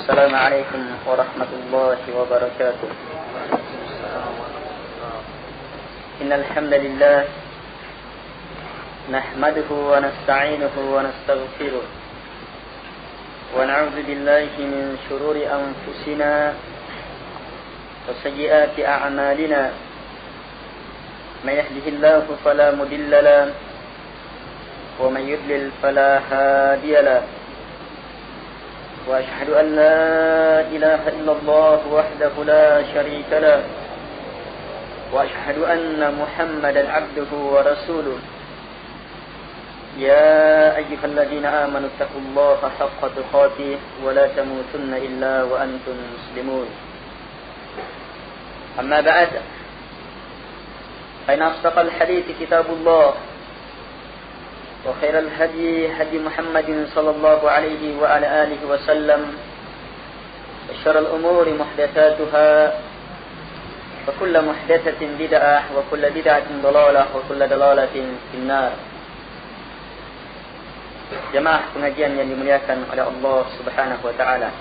السلام عليكم ورحمة الله وبركاته. إن الحمد لله نحمده ونستعينه ونستغفره ونعوذ بالله من شرور أنفسنا وسيئات أعمالنا. من يهده الله فلا مضل له ومن يضلل فلا هادي له. وأشهد أن لا إله إلا الله وحده لا شريك له وأشهد أن محمدا عبده ورسوله. يا أيها الذين آمنوا اتقوا الله حق تقاته ولا تموتن إلا وأنتم مسلمون. أما بعد، فإن أصدق الحديث كتاب الله وخير الهدي هدي محمد صلى الله عليه وعلى آله وسلم وشر الأمور محدثاتها وكل محدثة بدعة وكل بدعة ضلالة وكل ضلالة في النار. Jemaah pengajian yang dimuliakan oleh Allah Subhanahu wa taala.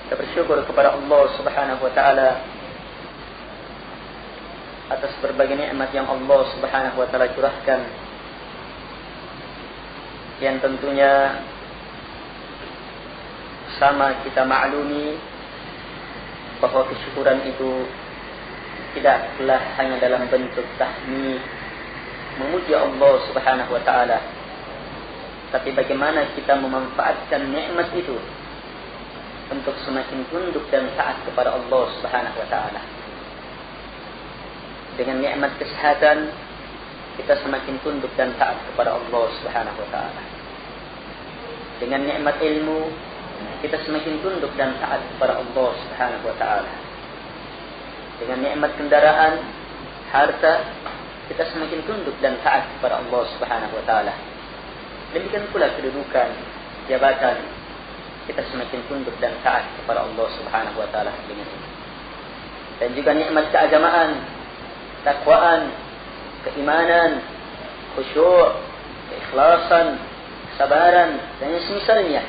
Kita bersyukur kepada Allah Subhanahu wa taala atas berbagai nikmat yang Allah Subhanahu wa taala curahkan, yang tentunya sama kita maklumi bahwa kesyukuran itu tidaklah hanya dalam bentuk tahmid, memuji Allah Subhanahu wa taala, tapi bagaimana kita memanfaatkan nikmat itu untuk semakin tunduk dan taat kepada Allah Subhanahu wa taala. Dengan nikmat kesehatan, kita semakin tunduk dan taat kepada Allah Subhanahu wa taala. Dengan nikmat ilmu, kita semakin tunduk dan taat kepada Allah Subhanahu wa taala. Dengan nikmat kendaraan, harta, kita semakin tunduk dan taat kepada Allah Subhanahu wa taala. Demikian pula kedudukan, jabatan, kita semakin tunduk dan taat kepada Allah Subhanahu wa taala dengan ini. Dan juga nikmat keagamaan, takwaan, keimanan, khusyuk, keikhlasan, kesabaran, dan yang semisalnya.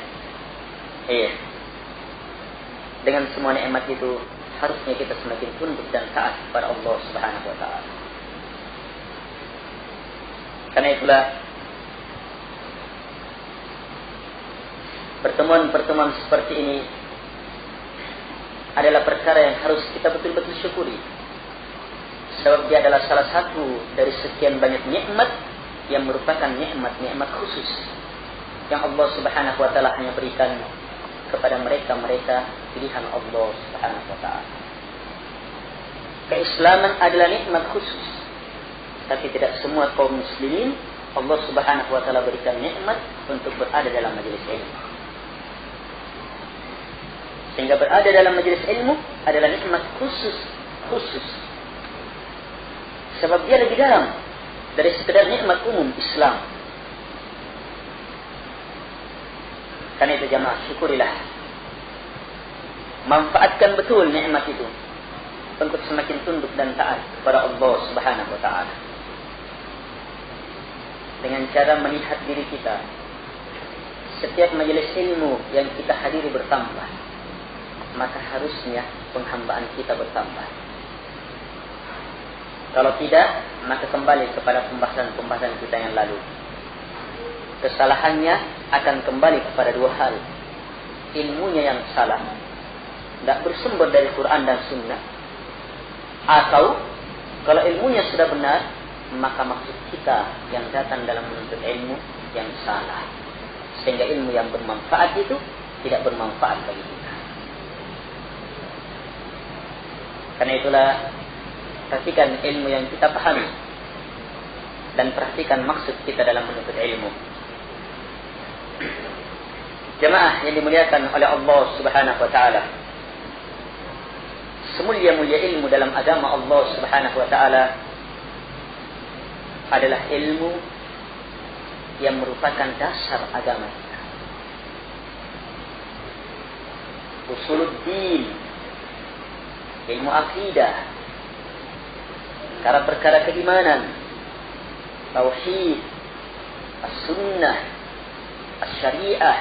Dengan semua nikmat itu, harusnya kita semakin tunduk dan taat kepada Allah Subhanahu wa taala. Karena itulah pertemuan-pertemuan seperti ini adalah perkara yang harus kita betul-betul syukuri. Sebab dia adalah salah satu dari sekian banyak nikmat yang merupakan nikmat-nikmat khusus yang Allah Subhanahu wa taala hanya berikan kepada mereka-mereka pilihan Allah Subhanahu wa taala. Keislaman adalah nikmat khusus, tapi tidak semua kaum muslimin Allah Subhanahu wa taala berikan nikmat untuk berada dalam majelis ilmu. Sehingga berada dalam majelis ilmu adalah nikmat khusus. Sebab dia lebih dalam dari sekedar nikmat umum Islam. Karena itu jamaah, syukurilah. Manfaatkan betul nikmat itu untuk semakin tunduk dan taat kepada Allah Subhanahu wa taala. Dengan cara melihat diri kita, setiap majelis ilmu yang kita hadiri bertambah, maka harusnya penghambaan kita bertambah. Kalau tidak, maka kembali kepada pembahasan-pembahasan kita yang lalu. Kesalahannya akan kembali kepada dua hal. Ilmunya yang salah, tidak bersumber dari Quran dan Sunnah. Atau, kalau ilmunya sudah benar, maka maksud kita yang datang dalam menuntut ilmu yang salah. Sehingga ilmu yang bermanfaat itu tidak bermanfaat bagi kita. Karena itulah, perhatikan ilmu yang kita pahami dan perhatikan maksud kita dalam menuntut ilmu. Jemaah yang dimuliakan oleh Allah Subhanahu wa taala, semulia-mulia ilmu dalam agama Allah Subhanahu wa taala adalah ilmu yang merupakan dasar agama kita. Usuluddin, ilmu akidah, perkara keimanan, tauhid, as-sunnah, as-syariah,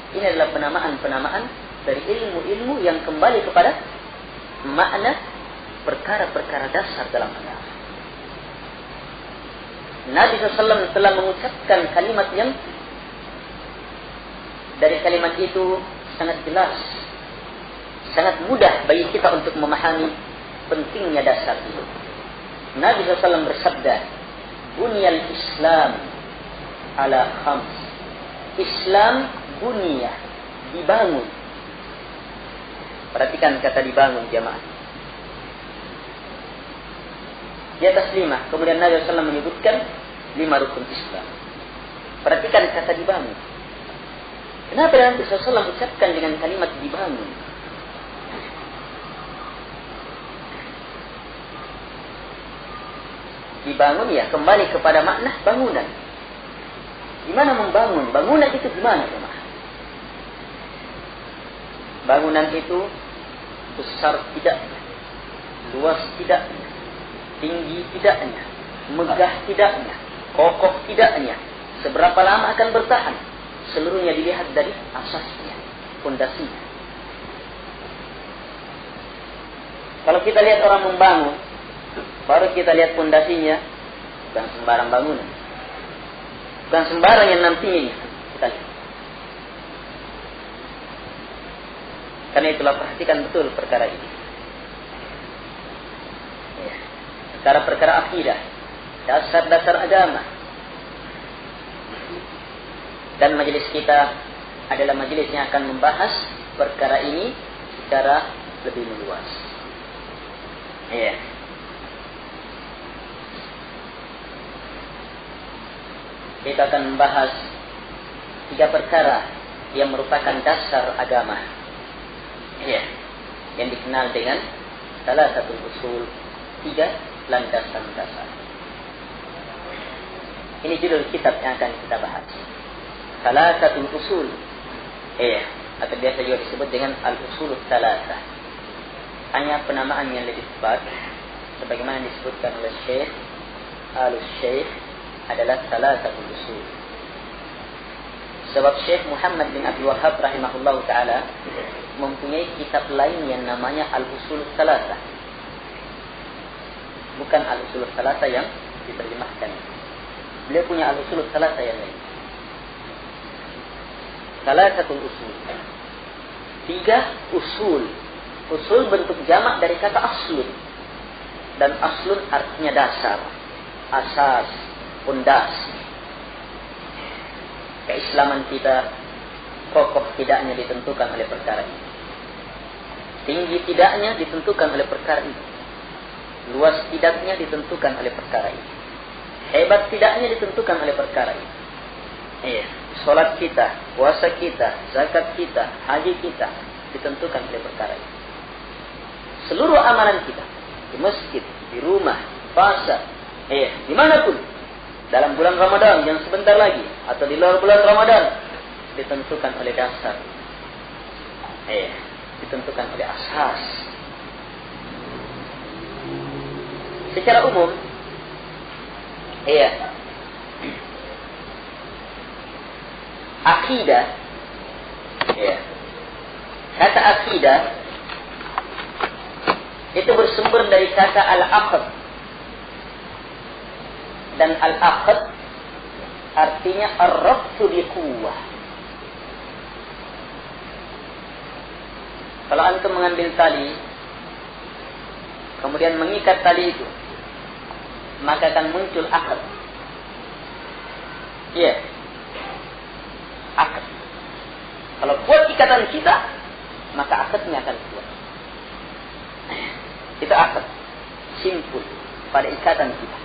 Ini adalah penamaan-penamaan dari ilmu-ilmu yang kembali kepada makna perkara-perkara dasar dalam agama. Nabi SAW telah mengucapkan kalimat yang dari kalimat itu sangat jelas, sangat mudah bagi kita untuk memahami pentingnya dasar itu. Nabi SAW bersabda, "Bunyal Islam ala khams." Islam bunyah, dibangun. Perhatikan kata dibangun, jamaah. Di atas 5. Kemudian Nabi SAW menyebutkan 5 rukun Islam. Perhatikan kata dibangun. Kenapa Nabi SAW ucapkan dengan kalimat dibangun? Dibangun ya kembali kepada makna bangunan. Gimana membangun? Bangunan itu gimana, jemaah? Bangunan itu besar tidaknya, luas tidaknya, tinggi tidaknya, megah tidaknya, kokoh tidaknya, seberapa lama akan bertahan, seluruhnya dilihat dari asasnya, fondasinya. Kalau kita lihat orang membangun, baru kita lihat fondasinya, bukan sembarang bangunan, bukan sembarang yang nantinya kita lihat. Karena itulah perhatikan betul perkara ini. Perkara-perkara akidah, dasar-dasar agama. Dan majelis kita adalah majelis yang akan membahas perkara ini secara lebih meluas. Iya. Kita akan membahas 3 perkara yang merupakan dasar agama. Iya. Yang dikenal dengan salah satu usul, 3 landasan dasar. Ini judul kitab yang akan kita bahas. Salah satu usul. Iya. Atau biasa juga disebut dengan al-usul tsalatsa. Hanya penamaan yang lebih tepat, sebagaimana disebutkan oleh Syekh Al-Syekh adalah salah satu usul. Sebab Syekh Muhammad bin Abdul Wahhab rahimahullah ta'ala mempunyai kitab lain yang namanya Al-Usul Tsalatsa. Bukan Al-Usul Tsalatsa yang diterjemahkan. Beliau punya Al-Usul Tsalatsa yang lain. Salah satu usul. 3 usul. Usul bentuk jamak dari kata aslun. Dan aslun artinya dasar, asas, fondasi. Keislaman kita kokoh tidaknya ditentukan oleh perkara ini. Tinggi tidaknya ditentukan oleh perkara ini. Luas tidaknya ditentukan oleh perkara ini. Hebat tidaknya ditentukan oleh perkara ini. Iya. Salat kita, puasa kita, zakat kita, haji kita ditentukan oleh perkara ini. Seluruh amalan kita di masjid, di rumah, puasa, dimanapun dalam bulan Ramadan yang sebentar lagi atau di luar bulan Ramadan ditentukan oleh dasar, ditentukan oleh asas. Secara umum, akidah, kata akidah itu bersumber dari kata al-aqd. Dan al-aqd artinya ar-rabtu biquwwah. Kalau antum mengambil tali, kemudian mengikat tali itu, maka akan muncul aqd. Iya. Aqd. Kalau kuat ikatan kita, maka akadnya akan kuat. Itu akad. Simpul pada ikatan kita.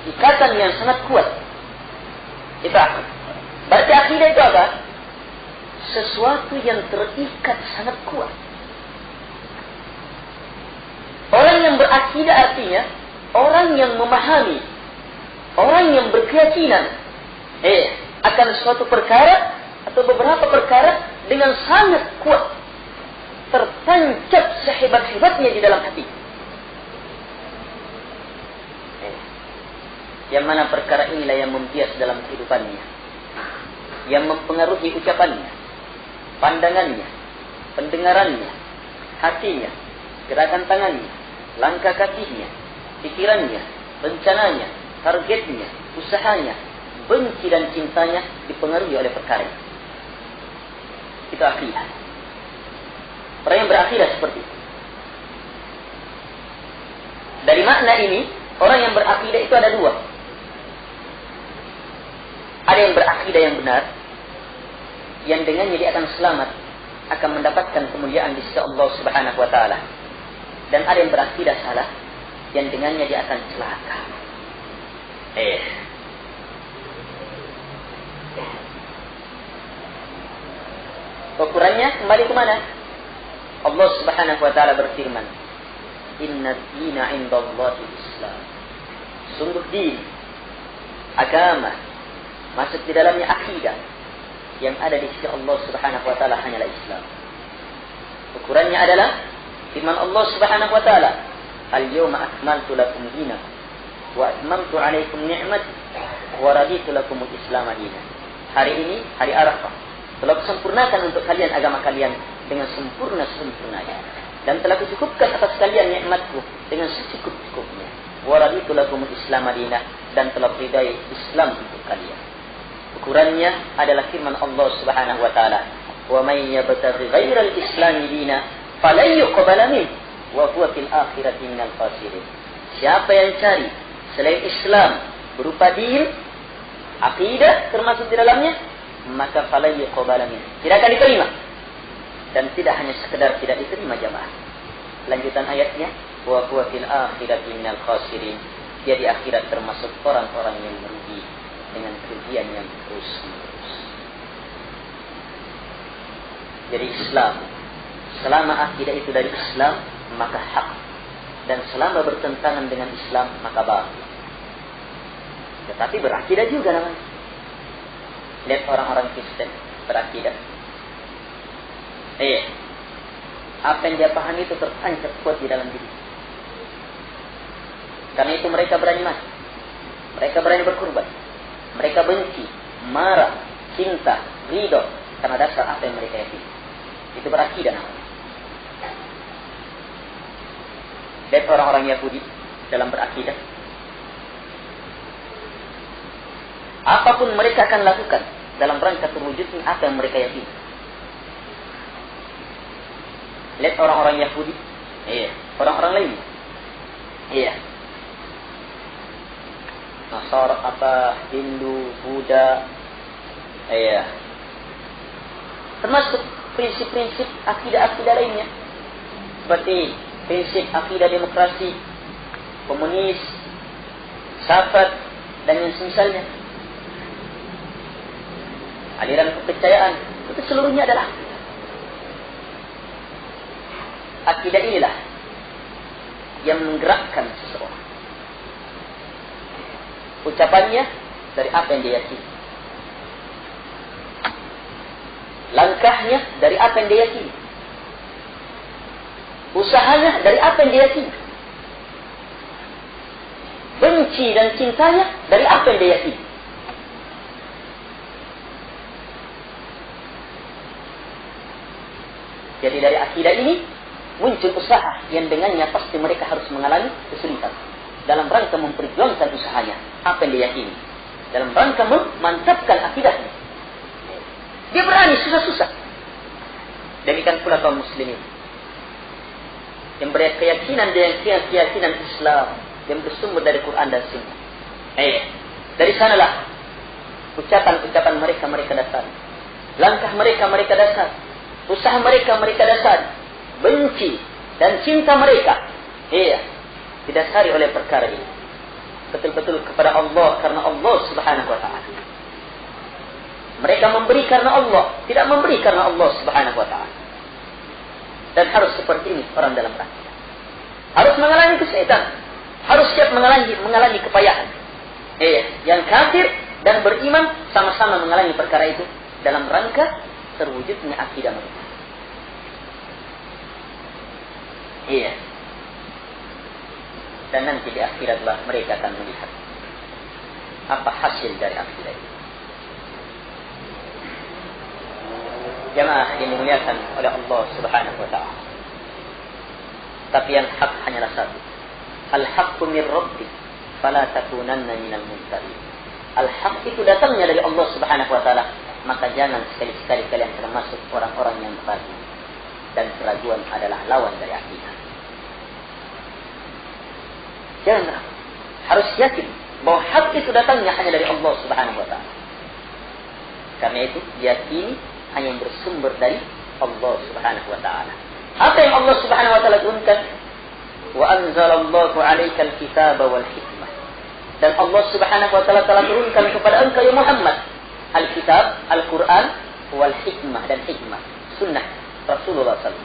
Ikatan yang sangat kuat. Itu akad. Berarti akidah itu apa? Sesuatu yang terikat sangat kuat. Orang yang berakidah artinya orang yang memahami, orang yang berkeyakinan akan suatu perkara atau beberapa perkara dengan sangat kuat, tertancap sehebat-hebatnya di dalam hati. Yang mana perkara inilah yang membias dalam kehidupannya. yang mempengaruhi ucapannya, pandangannya, pendengarannya, hatinya, gerakan tangannya, langkah kakinya, pikirannya, rencananya, targetnya, usahanya, benci dan cintanya dipengaruhi oleh perkara itu. Itu akidah. Orang yang berakidah seperti itu. Dari makna ini, orang yang berakidah itu ada dua. Ada yang berakidah yang benar, yang dengannya dia akan selamat, akan mendapatkan kemuliaan di sisi Allah Subhanahu wa taala. Dan ada yang berakidah salah, yang dengannya dia akan celaka. Ukurannya kembali ke mana? Allah Subhanahu wa taala berfirman, "Inna ad-dina 'indallahi Islam." Sungguh din, agama, masuk di dalamnya akidah yang ada di sisi Allah Subhanahu wa taala hanyalah Islam. Ukurannya adalah firman Allah Subhanahu wa taala, "Al-yawma akmaltu lakum dinakum wa atmamtu 'alaikum ni'mati wa raditu lakum al-Islam dinan." Hari ini hari Arafah, telah kusempurnakan untuk kalian agama kalian dengan sempurna-sempurnanya, dan telah kucukupkan atas kalian nikmatku dengan secukup-cukupnya. Wa raditu lakum al-Islam dinan, dan telah ridai Islam untuk kalian. Ukurannya adalah firman Allah Subhanahu wa taala, "Wa may yabtaghi ghayra al-Islam dinan falan yuqbala minhu wa huwa fil akhirati minal khasirin." Siapa yang cari selain Islam berupa din, akidah termasuk di dalamnya, maka falan yuqbala minhu, tidak akan diterima. Dan tidak hanya sekedar tidak diterima jamaah. Lanjutan ayatnya, wa huwa fil akhirati minal khasirin. Dia di akhirat termasuk orang-orang yang merugi dengan kerugian yang terus-menerus. Jadi Islam, selama akidah itu dari Islam, maka hak. Dan selama bertentangan dengan Islam, maka batil. Tetapi berakidah juga namanya. Lihat orang-orang Kristen berakidah. Apa yang dia pahami itu tertancap kuat di dalam diri. Karena itu mereka berani mati. Mereka berani berkorban. Mereka benci, marah, cinta, ridho karena dasar apa yang mereka yakini. Itu berakidah namanya. Lihat orang-orang Yahudi dalam berakidah. Apapun mereka akan lakukan dalam rangka terwujudnya apa yang mereka yakini. Lihat orang-orang Yahudi, orang-orang lain, Nasara, Hindu, Buddha, termasuk prinsip-prinsip akidah-akidah lainnya, seperti prinsip akidah demokrasi, komunis, filsafat, dan yang semisalnya. Aliran kepercayaan itu seluruhnya adalah akidah inilah yang menggerakkan seseorang. Ucapannya dari apa yang dia yakini. Langkahnya dari apa yang dia yakini. Usahanya dari apa yang dia yakini. Benci dan cintanya dari apa yang dia yakini. Jadi dari akidah ini muncul usaha yang dengannya pasti mereka harus mengalami kesulitan dalam rangka memperjuangkan usahanya, apa yang dia yakini, dalam rangka memantapkan akidahnya. Dia berani susah-susah. Demikian pula kaum muslimin yang berkeyakinan dengan keyakinan Islam yang bersumber dari Quran dan Sunnah. Dari sanalah ucapan-ucapan mereka dasar, langkah mereka dasar, usaha mereka dasar, benci dan cinta mereka didasari oleh perkara ini. Betul-betul kepada Allah, karena Allah Subhanahu wa ta'ala. Mereka memberi karena Allah, tidak memberi karena Allah Subhanahu wa ta'ala. Dan harus seperti ini orang dalam akidah. Harus mengalami kesulitan, harus siap mengalami kepayahan. Yang kafir dan beriman sama-sama mengalami perkara itu dalam rangka terwujudnya akidah mereka. Dan nanti di akhiratlah mereka akan melihat apa hasil dari akidah itu. Jamaah yang dimuliakan oleh Allah Subhanahu wa taala. Tapi yang hak hanyalah satu. Al-haqqu min rabbik fala takunanna minal mumtarin. Al-haq itu datangnya dari Allah Subhanahu wa taala, maka jangan sekali-sekali kalian termasuk orang-orang yang ragu. Dan keraguan adalah lawan dari akidah. Jangan ragu. Harus yakin bahwa hak itu datangnya hanya dari Allah Subhanahu wa taala. Karena itu yakini hanya yang bersumber dari Allah Subhanahu wa taala. Apa yang Allah Subhanahu wa taala turunkan? Wa anzalallahu 'alaikal kitaba wal hikmah. Dan Allah Subhanahu wa taala telah turunkan kepada engkau ya Muhammad Al-Kitab, Al-Quran, wal hikmah dan hikmah, sunnah Rasulullah SAW.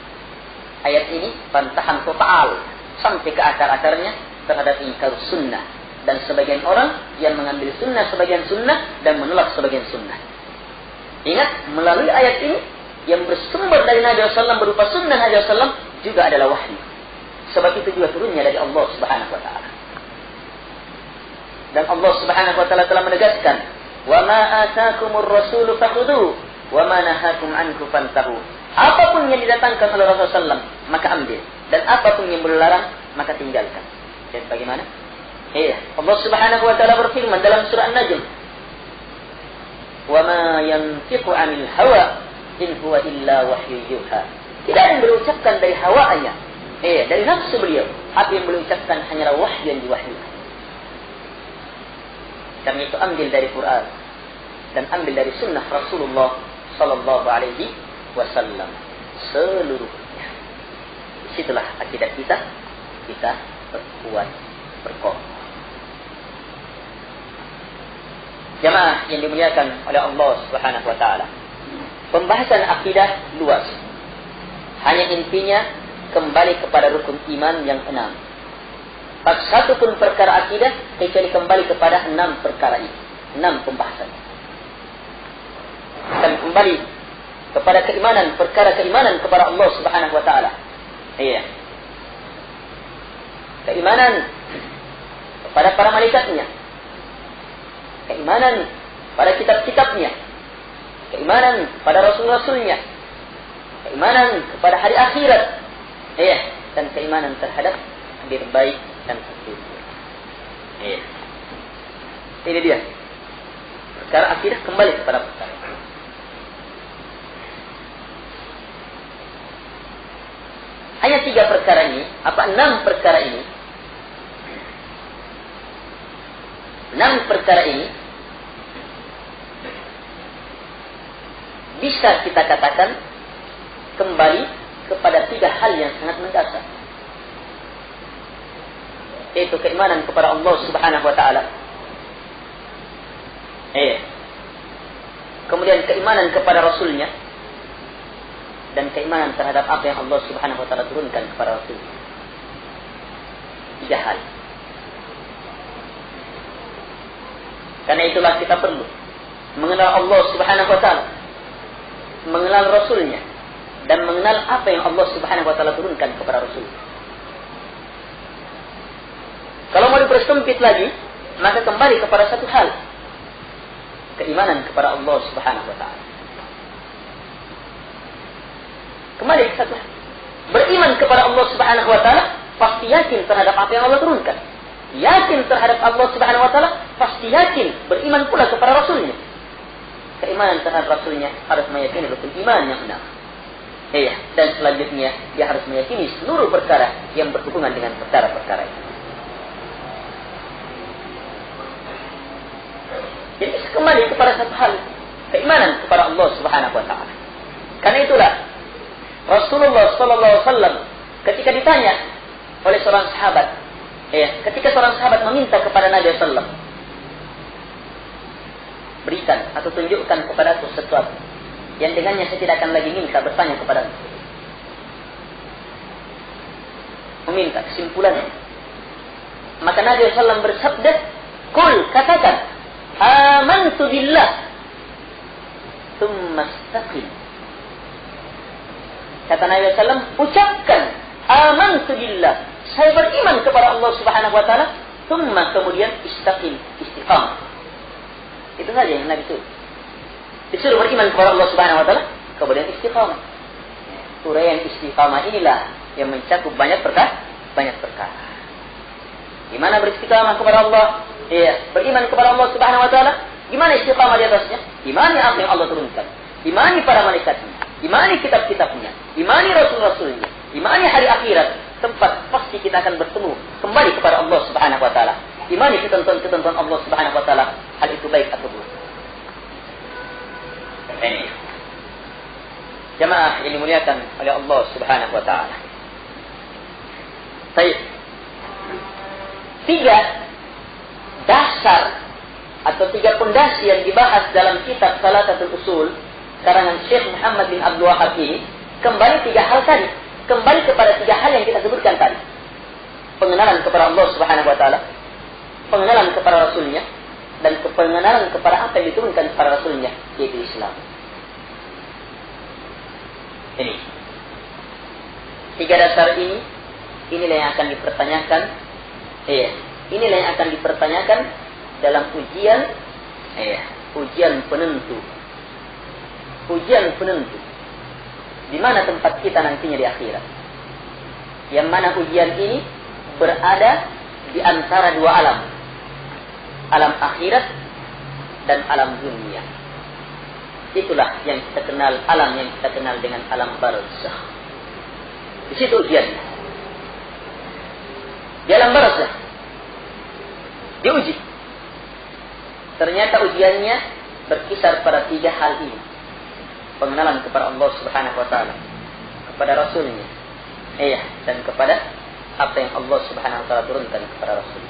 Ayat ini bantahan total sampai ke akar-akarnya terhadap ingkar sunnah, dan sebagian orang yang mengambil sunnah sebagian sunnah dan menolak sebagian sunnah. Ingat, melalui ayat ini yang bersumber dari Nabi SAW berupa sunnah Nabi SAW juga adalah wahyu. Sebab itu juga turunnya dari Allah Subhanahu wa taala. Dan Allah Subhanahu wa taala telah menegaskan, "Wa ma ataakumur rasulu fakhudhu wa ma nahakum anhu fantahu." Apapun yang didatangkan oleh Rasulullah SAW, maka ambil, dan apapun yang dilarang, maka tinggalkan. Dan bagaimana? Iya, Allah Subhanahu wa taala berfirman dalam surah An-Najm, "Wa ma yantiqu 'anil hawa in huwa illa wahyu yuha." Tidak ada yang berucapkan dari hawanya, dari nafsu beliau. Apa yang beliau ucapkan hanyalah wahyu yang diwahyukan. Karena itu ambil dari Quran dan ambil dari sunnah Rasulullah sallallahu alaihi wasallam seluruhnya. Disitulah akidah kita berkuat, berkokoh. Jamaah yang dimuliakan oleh Allah Subhanahu wa taala. Pembahasan akidah luas. Hanya intinya kembali kepada rukun iman yang 6. Tak satu pun perkara akidah kecuali kembali kepada 6 perkara ini. 6 pembahasan. Dan kembali kepada keimanan, perkara keimanan kepada Allah Subhanahu wa taala. Iya. Keimanan kepada para malaikatnya. Keimanan pada kitab-kitabnya. Keimanan pada rasul-rasulnya. Keimanan kepada hari akhirat. Iya, dan keimanan terhadap takdir baik dan takdir buruk. Iya. Ini dia. Perkara akidah kembali kepada perkara. Hanya 3 perkara ini, 6 perkara ini? 6 perkara ini bisa kita katakan kembali kepada 3 hal yang sangat mendasar, yaitu keimanan kepada Allah Subhanahu wa taala. Kemudian keimanan kepada Rasulnya, dan keimanan terhadap apa yang Allah Subhanahu wa taala turunkan kepada Rasulnya. 3 hal. Karena itulah kita perlu mengenal Allah Subhanahu wa taala, mengenal Rasulnya, dan mengenal apa yang Allah Subhanahu wa taala turunkan kepada Rasul. Kalau mau dipersempit lagi, maka kembali kepada satu hal, keimanan kepada Allah Subhanahu wa taala. Kembali ke satu hal. Beriman kepada Allah Subhanahu wa taala, pasti yakin terhadap apa yang Allah turunkan. Yakin terhadap Allah Subhanahu wa taala, pasti yakin beriman pula kepada Rasulnya. Keimanan terhadap Rasulnya harus meyakini rukun iman yang 6. Iya, dan selanjutnya dia harus meyakini seluruh perkara yang berhubungan dengan perkara-perkara itu. Jadi kembali kepada satu hal, keimanan kepada Allah Subhanahu wa taala. Karena itulah Rasulullah sallallahu alaihi wasallam ketika ditanya oleh seorang sahabat, ketika seorang sahabat meminta kepada Nabi sallallahu alaihi wasallam, berikan atau tunjukkan kepadaku sesuatu yang dengannya saya tidak akan lagi minta bertanya kepada Anda. Meminta kesimpulannya. Maka Nabi SAW bersabda, "Qul," katakan, "Amantu billah, tsumma istaqim." Kata Nabi SAW, ucapkan, "Amantu billah," saya beriman kepada Allah Subhanahu wa taala, tsumma kemudian istaqim, istiqamah. Itu saja yang Nabi suruh. Disuruh beriman kepada Allah Subhanahu wa taala, kemudian istiqamah. Uraian istiqamah inilah yang mencakup banyak perkara. Gimana beristiqamah kepada Allah? Iya, beriman kepada Allah Subhanahu wa taala. Gimana istiqamah di atasnya? Imani apa yang Allah turunkan. Imani para malaikatnya. Imani kitab-kitabnya. Imani rasul-rasulnya. Imani hari akhirat. Tempat pasti kita akan bertemu kembali kepada Allah Subhanahu wa taala. Imani ketentuan-ketentuan Allah Subhanahu wa taala. Hal itu baik atau buruk. Ini jamaah yang dimuliakan oleh Allah Subhanahu wa taala. Baik. 3 dasar atau 3 pondasi yang dibahas dalam kitab Thalathatul Usul karangan Syekh Muhammad bin Abdul Wahhab ini kembali 3 hal tadi. Kembali kepada 3 hal yang kita sebutkan tadi. Pengenalan kepada Allah Subhanahu wa taala, pengenalan kepada Rasulnya, dan pengenalan kepada apa yang diturunkan kepada Rasulnya, yaitu Islam. Ini 3 dasar ini, inilah yang akan dipertanyakan. Inilah yang akan dipertanyakan dalam ujian penentu. Ujian penentu. Di mana tempat kita nantinya di akhirat. Yang mana ujian ini berada di antara 2 alam. Alam akhirat dan alam dunia. Itulah yang kita kenal, alam yang kita kenal dengan alam barzakh. Di situ ujiannya. Di alam barzakh diuji. Ternyata ujiannya berkisar pada 3 hal ini. Pengenalan kepada Allah Subhanahu wa taala, kepada Rasulnya, dan kepada apa yang Allah Subhanahu wa taala turunkan kepada Rasul.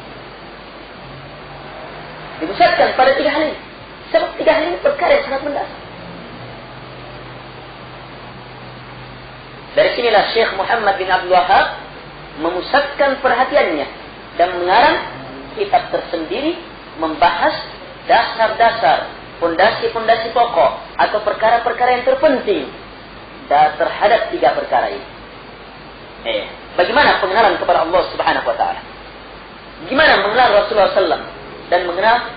Dipusatkan pada 3 hal ini. Sebab 3 hal ini perkara yang sangat mendasar. Dari sinilah Syekh Muhammad bin Abdul Wahhab memusatkan perhatiannya dan mengarang kitab tersendiri membahas dasar-dasar, fondasi-fondasi pokok atau perkara-perkara yang terpenting terhadap 3 perkara ini. Bagaimana pengenalan kepada Allah Subhanahu wa taala? Bagaimana mengenal Rasulullah SAW dan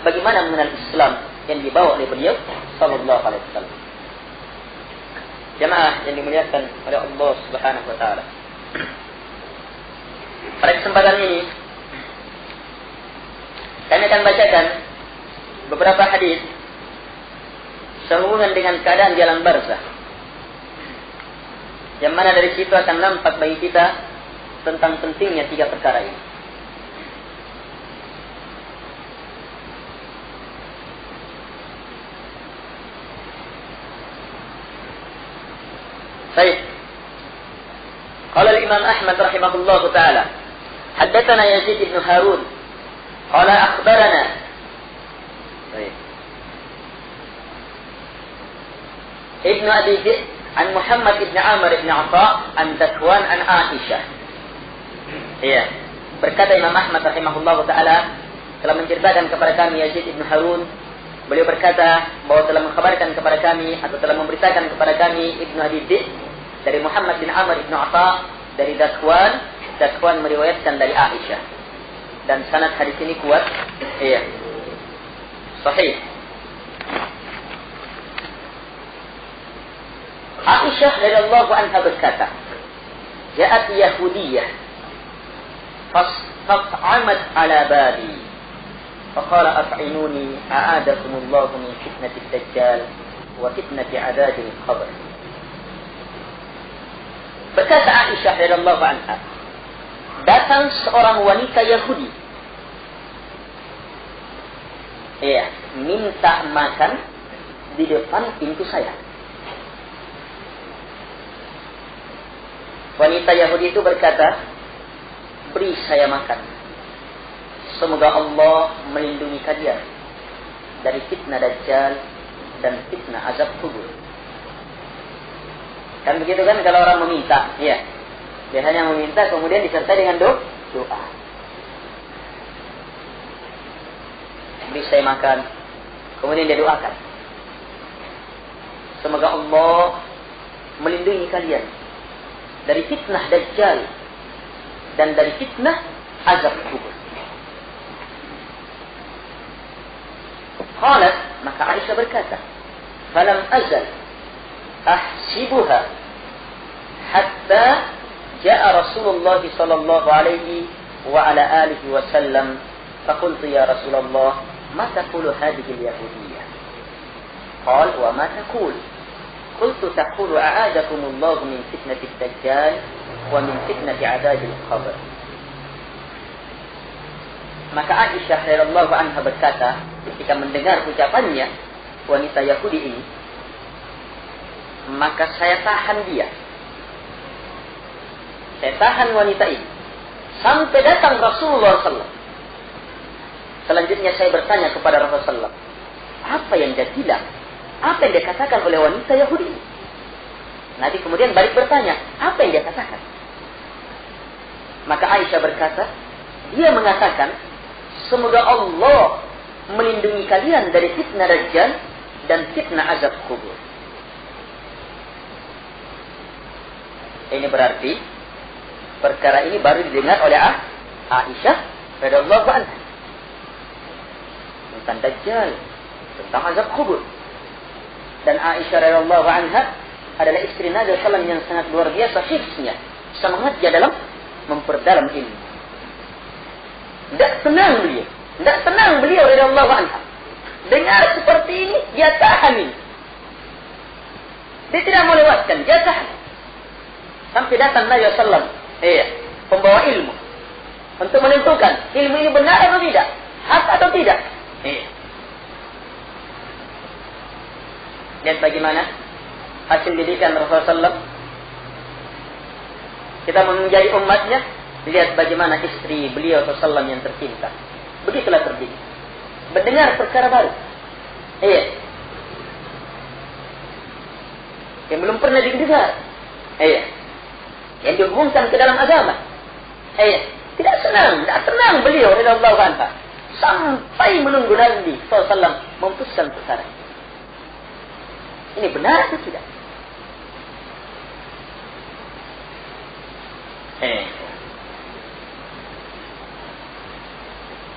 bagaimana mengenal Islam yang dibawa oleh beliau sallallahu alaihi wasallam. Jamaah yang dimuliakan oleh Allah Subhanahu wa taala. Pada kesempatan ini kami akan bacakan beberapa hadis sehubungan dengan keadaan di alam barzakh. Yang mana dari situ akan nampak bagi kita tentang pentingnya 3 perkara ini. Baik. Qala al-Imam Ahmad rahimahullah taala, haddatsana Yazid bin Harun qala akhbarana. Baik. Ibnu Abi Dhi'b an Muhammad ibn Amr ibn Atha an Zakwan an Aisyah. Berkata Imam Ahmad rahimahullah taala telah menceritakan kepada kami Yazid ibn Harun. Beliau berkata bahwa telah mengkhabarkan kepada kami atau telah memberitakan kepada kami Ibnu Abi Dhi'b dari Muhammad bin Amr ibn Atha dari Zakwan. Zakwan meriwayatkan dari Aisyah. Dan sanad hadis ini kuat. Sahih. Aisyah radhiyallahu anha berkata, "Ja'at Yahudiyah fas'amat ala babi. Faqala at'inuni a'adakumullahu min fitnati ad-dajjal wa fitnati 'adzabil qabr." Berkata Aisyah radhiyallahu anha, datang seorang wanita Yahudi. Minta makan di depan pintu saya. Wanita Yahudi itu berkata, beri saya makan. Semoga Allah melindungi kalian dari fitnah Dajjal dan fitnah azab kubur. Kan begitu kan kalau orang meminta, biasanya meminta kemudian disertai dengan doa. Beri saya makan, kemudian dia doakan. Semoga Allah melindungi kalian dari fitnah Dajjal dan dari fitnah azab kubur. Qalat, maka Aisyah berkata, falam azal أحسبها حتى جاء رسول الله صلى الله عليه وعلى آله وسلم فقلت يا رسول الله ما تقول هذه اليهودية؟ قال وما تقول؟ قلت تقول أعاذكم الله من فتنة الدجال ومن فتنة عذاب القبر. Maka Aisyah radhiyallahu anha berkata ketika mendengar ucapannya wanita Yahudi ini, maka saya tahan dia. Saya tahan wanita ini sampai datang Rasulullah SAW. Selanjutnya saya bertanya kepada Rasulullah SAW, apa yang dia bilang? Apa yang dia katakan oleh wanita Yahudi ini? Nabi kemudian balik bertanya, apa yang dia katakan? Maka Aisyah berkata, dia mengatakan, semoga Allah melindungi kalian dari fitnah Dajjal dan fitnah azab kubur. Ini berarti perkara ini baru didengar oleh Aisyah radhiyallahu anha tentang Dajjal, tentang azab kubur. Dan Aisyah radhiyallahu anha adalah istri Nabi SAW yang sangat luar biasa hifznya, semangatnya dalam memperdalam ilmu. Tidak tenang beliau radhiyallahu anha. Dengar seperti ini, dia tahan ini. Dia tidak melewatkan, dia tahan. Sampai datang Nabi SAW, pembawa ilmu, untuk menentukan ilmu ini benar atau tidak, hak atau tidak. Lihat bagaimana hasil didikan Rasulullah SAW. Kita menjadi umatnya, lihat bagaimana istri beliau Rasulullah yang tercinta. Begitulah terdidik. Mendengar perkara baru. Yang belum pernah didengar. Yang dihubungkan ke dalam agama. Tidak tenang beliau radhiyallahu anha sampai menunggu Nabi SAW memutuskan perkara. Ini benar atau tidak?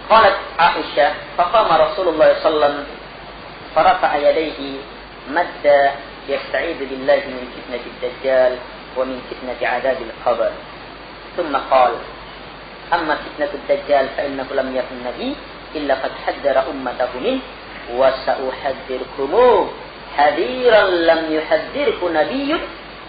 قالت عائشة فقام رسول الله صلى الله عليه وسلم فرفع يديه مدا يستعيذ بالله من فتنة الدجال ومن فتنة عذاب القبر ثم قال أما فتنة الدجال فإنه لم يكن نبي إلا قد حذر أمته منه وسأحذركموه حذيرا لم يحذرك نبي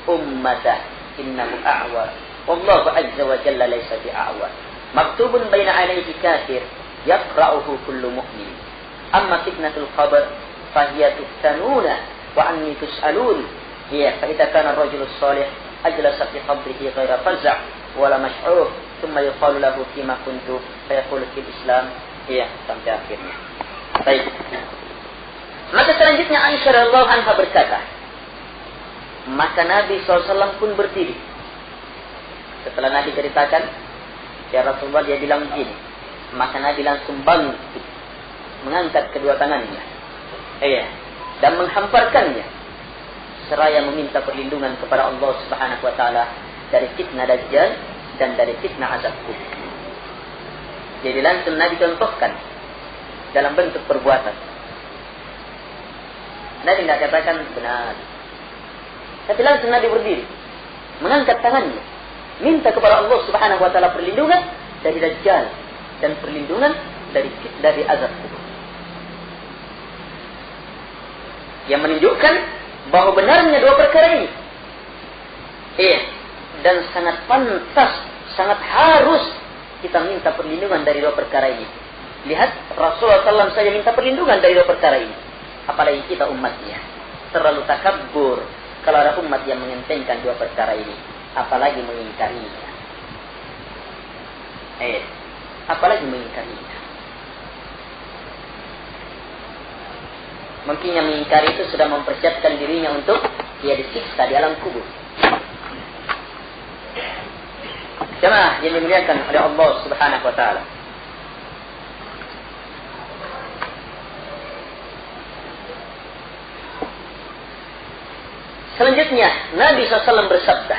أمته إنه أعور والله عز وجل ليس بأعور مكتوب بين عينيه كافر يقرأه كل مؤمن أما فتنة القبر فهي تفتنون وعني تسألون فإذا كان الرجل الصالح أجلس في قبره غير فزع ولا مشعور ثم يقال له فيما كنت فيقول في الإسلام sampai akhirnya. Baik. Maka selanjutnya Aisyah radhiyallahu anha berkata, maka Nabi SAW pun berdiri. Setelah Nabi ceritakan, ya Rasulullah, dia bilang begini, maka Nabi langsung bangkit, mengangkat kedua tangannya, dan menghamparkannya, seraya meminta perlindungan kepada Allah Subhanahu Wa Taala dari fitnah Dajjal dan dari fitnah azab kubur. Jadi langsung Nabi contohkan dalam bentuk perbuatan. Nabi tidak katakan benar, tapi langsung Nabi berdiri, mengangkat tangannya, minta kepada Allah Subhanahu Wa Taala perlindungan dari Dajjal dan perlindungan dari azab kubur. Yang menunjukkan bahwa benarnya dua perkara ini. Dan sangat pantas, sangat harus kita minta perlindungan dari dua perkara ini. Lihat, Rasulullah SAW saja minta perlindungan dari dua perkara ini. Apalagi kita umatnya. Terlalu takabur kalau ada umat yang mengentengkan dua perkara ini. Apalagi mengingkarinya. Apalagi mengingkarinya. Mungkin yang mengingkari itu sudah mempersiapkan dirinya untuk dia disiksa di alam kubur. Jemaah yang dimuliakan oleh Allah Subhanahu Wa Taala. Selanjutnya Nabi SAW bersabda,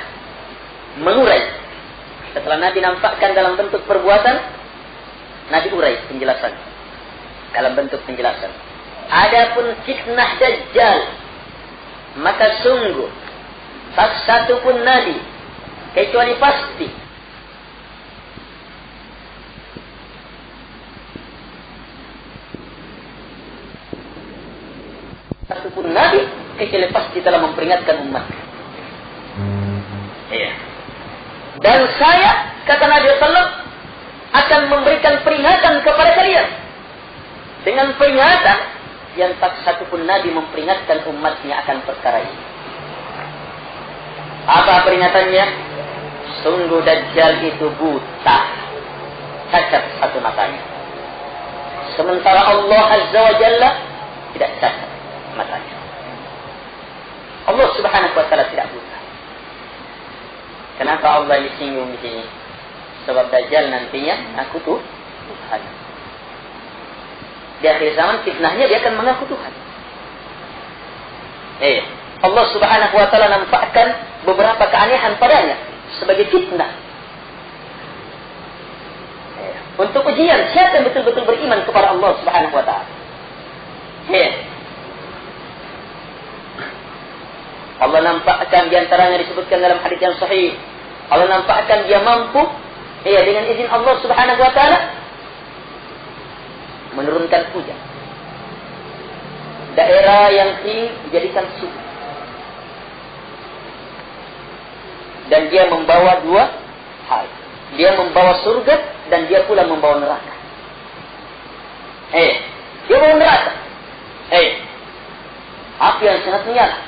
mengurai. Setelah Nabi nampakkan dalam bentuk perbuatan, Nabi urai penjelasan dalam bentuk penjelasan. Adapun fitnah Dajjal maka sungguh tak satu pun nabi kecuali pasti satu pun nabi kecuali pasti telah memperingatkan umat. Iya. Dan saya, kata Nabi SAW, akan memberikan peringatan kepada kalian dengan peringatan yang tak satu pun nabi memperingatkan umatnya akan perkara ini. Apa peringatannya? Sungguh Dajjal itu buta, cacat satu matanya. Sementara Allah Azza wa Jalla tidak cacat matanya. Allah Subhanahu wa Ta'ala tidak buta. Kenapa Allah disinggung di sini? Sebab Dajjal nantinya aku Tuhan. Di akhir zaman fitnahnya dia akan mengaku Tuhan. Allah Subhanahu wa Ta'ala nampakkan beberapa keanehan padanya sebagai fitnah. Untuk ujian siapa yang betul-betul beriman kepada Allah Subhanahu wa Ta'ala. Allah nampakkan di antaranya disebutkan dalam hadis yang sahih. Allah nampakkan dia mampu dengan izin Allah Subhanahu wa Ta'ala menurunkan hujan. Daerah yang kering dijadikan subur. Dan dia membawa dua hal. Dia membawa surga dan dia pula membawa neraka. Dia membawa neraka. Api yang sangat menyala.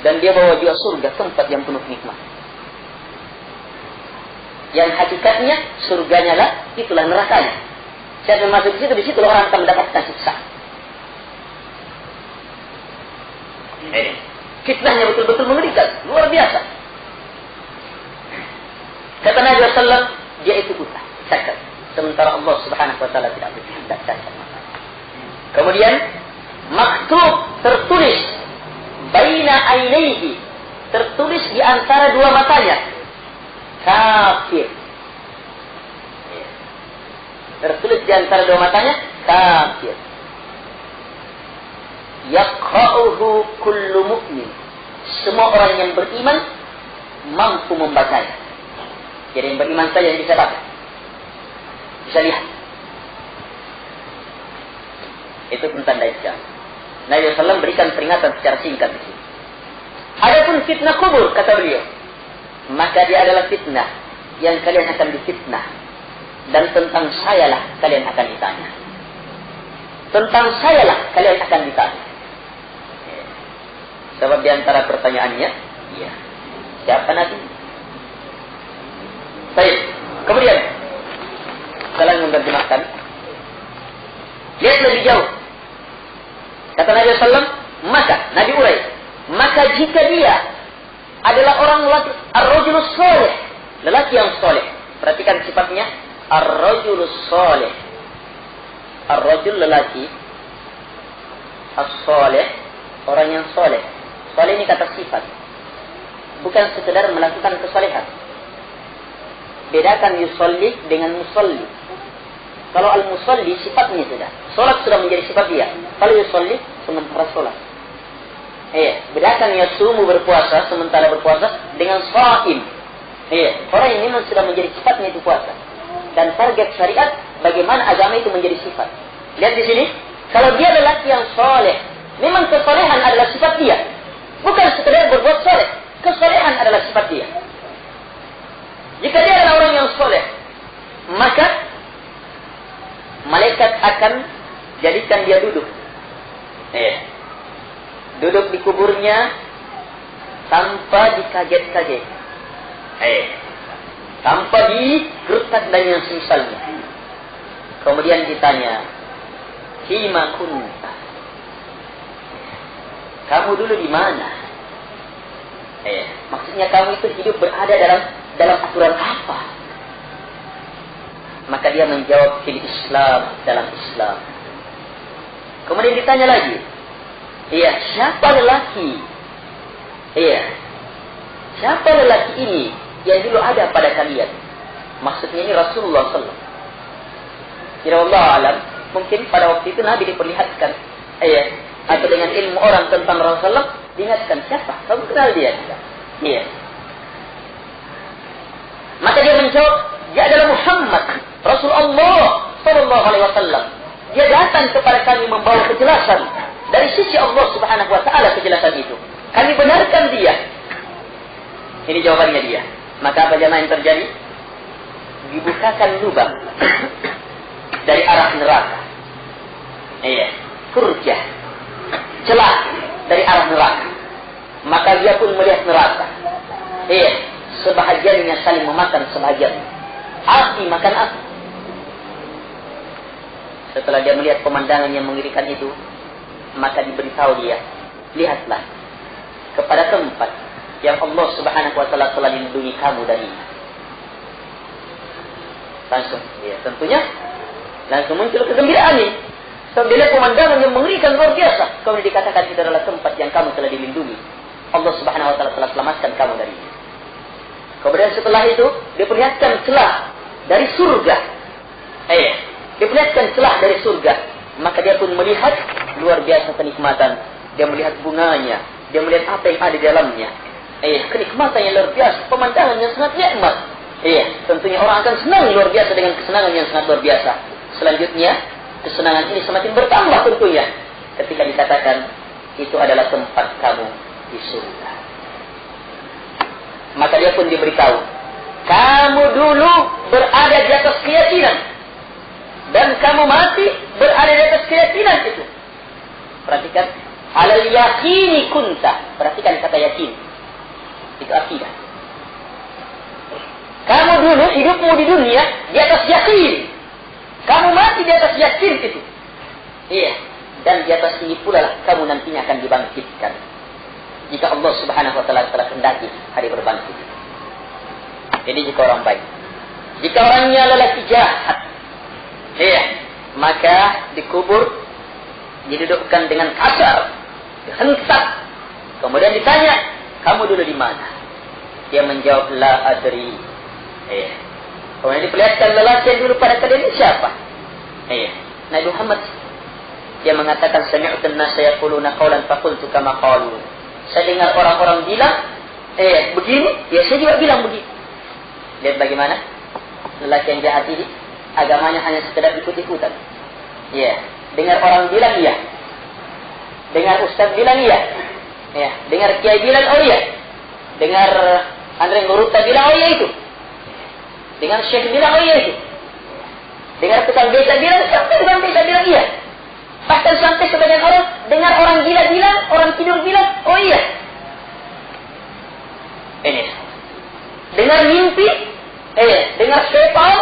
Dan dia bawa juga surga, tempat yang penuh nikmat. Yang hakikatnya surganya lah, itulah nerakanya. Siapa yang masuk di situ orang akan mendapatkan siksa. Fitnahnya betul-betul mengerikan, luar biasa. Kata Nabi SAW, dia itu buta, cacat. Sementara Allah Subhanahu wa Ta'ala tidak berkehendak cacat. Kemudian maktub tertulis baina ainaihi, tertulis di antara dua matanya, kafir. Tertulis di antara dua matanya, kafir. Yaqra'uhu kullu mu'min. Semua orang yang beriman mampu membacanya. Jadi yang beriman saja yang bisa baca, bisa lihat. Itu tentang Dajjal. Nabi SAW berikan peringatan secara singkat di sini. Adapun fitnah kubur, kata beliau, maka dia adalah fitnah yang kalian akan difitnah. Dan tentang sayalah kalian akan ditanya. Tentang sayalah kalian akan ditanya. Sebab di antara pertanyaannya, siapa Nabi? Baik. Kemudian, kalian menerjemahkan. Lihat lebih jauh. Kata Nabi SAW, maka, Nabi urai, maka jika dia adalah orang ar-rajulus soleh, lelaki yang soleh. Perhatikan sifatnya, ar-rajulus soleh. Ar-rajul lelaki, as-soleh, orang yang soleh. Soleh ini kata sifat, bukan sekedar melakukan kesolehan. Bedakan yusolli dengan musolli. Kalau al-musolli sifatnya sudah, solat sudah menjadi sifat dia. Kalau yusolli sementara solat. Bedakan yasumu berpuasa sementara berpuasa dengan shaim. Orang ini memang sudah menjadi sifatnya itu puasa. Dan target syariat bagaimana agama itu menjadi sifat. Lihat di sini, kalau dia lelaki yang soleh, memang kesolehan adalah sifat dia. Bukan sekedar berbuat soleh, kesolehan adalah sifat dia. Jika dia adalah orang yang soleh, maka malaikat akan jadikan dia duduk. Duduk di kuburnya tanpa dikaget-kaget. Tanpa digertak dan yang semisalnya. Kemudian ditanya, Fima kunta? Kamu dulu di mana? Maksudnya kamu itu hidup berada dalam aturan apa? Maka dia menjawab fil Islam, dalam Islam. Kemudian ditanya lagi, siapa lelaki? Siapa lelaki ini yang dulu ada pada kalian? Maksudnya ini Rasulullah SAW. Ya Allah alam, mungkin pada waktu itu Nabi diperlihatkan, atau dengan ilmu orang tentang Rasulullah, Diingatkan, siapa? Kamu kenal dia? Iya. Maka dia menjawab, dia adalah Muhammad, Rasulullah Sallallahu Alaihi Wasallam. Dia datang kepada kami membawa kejelasan dari sisi Allah Subhanahu Wa Taala. Kejelasan itu kami benarkan dia. Ini jawabannya dia. Maka apa jamaah yang terjadi? Dibukakan lubang dari arah neraka. Iya, furjah, celah dari arah neraka. Maka dia pun melihat neraka. Iya, sebahagiannya saling memakan sebahagian. Api makan api. Setelah dia melihat pemandangan yang mengerikan itu, maka diberitahu dia, lihatlah kepada tempat yang Allah Subhanahu Wa Taala telah lindungi kamu darinya. Langsung, ya tentunya, langsung muncul kegembiraan ini. Sebab dia lihat pemandangan yang mengerikan luar biasa. Kemudian dikatakan itu adalah tempat yang kamu telah dilindungi. Allah Subhanahu Wa Taala telah selamatkan kamu darinya. Kemudian setelah itu, diperlihatkan celah dari surga. Diperlihatkan celah dari surga. Maka dia pun melihat luar biasa kenikmatan. Dia melihat bunganya. Dia melihat apa yang ada di dalamnya. Kenikmatan yang luar biasa. Pemandangan yang sangat nikmat. Tentunya orang akan senang luar biasa dengan kesenangan yang sangat luar biasa. Selanjutnya, kesenangan ini semakin bertambah tentunya. Ketika dikatakan, itu adalah tempat kamu di surga. Maka dia pun diberitahu, kamu dulu berada di atas keyakinan. Dan kamu mati berada di atas keyakinan itu. Perhatikan, alal yakini kunta. Perhatikan kata yakin. Itu akidah. Kamu dulu hidupmu di dunia di atas yakin. Kamu mati di atas yakin itu. Iya. Dan di atas ini pula lah kamu nantinya akan dibangkitkan. Jika Allah Subhanahu Wa Taala telah kendaki hari berbangkit. Jadi jika orang baik. Jika orangnya lelaki jahat. Iya. Maka dikubur. Didudukkan dengan kasar. Dihentak. Kemudian ditanya, kamu dulu di mana? Dia menjawab, la adri. Iya. Kemudian diperlihatkan lelaki yang dulu pada kalian ini siapa? Nabi Muhammad. Dia mengatakan, sami'utun nasa yaquluna qawlan faqultu kama qalu. Saya dengar orang-orang bilang, begini, ya saya juga bilang begini. Lihat bagaimana lelaki yang jahat ini, agamanya hanya sekedar ikut-ikutan. Dengar orang bilang iya. Dengar ustaz bilang iya. Dengar kiai bilang oh iya. Dengar Andre Nguruta bilang oh iya itu. Dengar syekh bilang oh iya itu. Dengar tukang beca bilang, sampai tukang beca bilang iya. Bahkan sampai sebagian orang dengar orang gila bilang, orang tidur bilang, oh iya. Ini. Dengar mimpi, dengar setan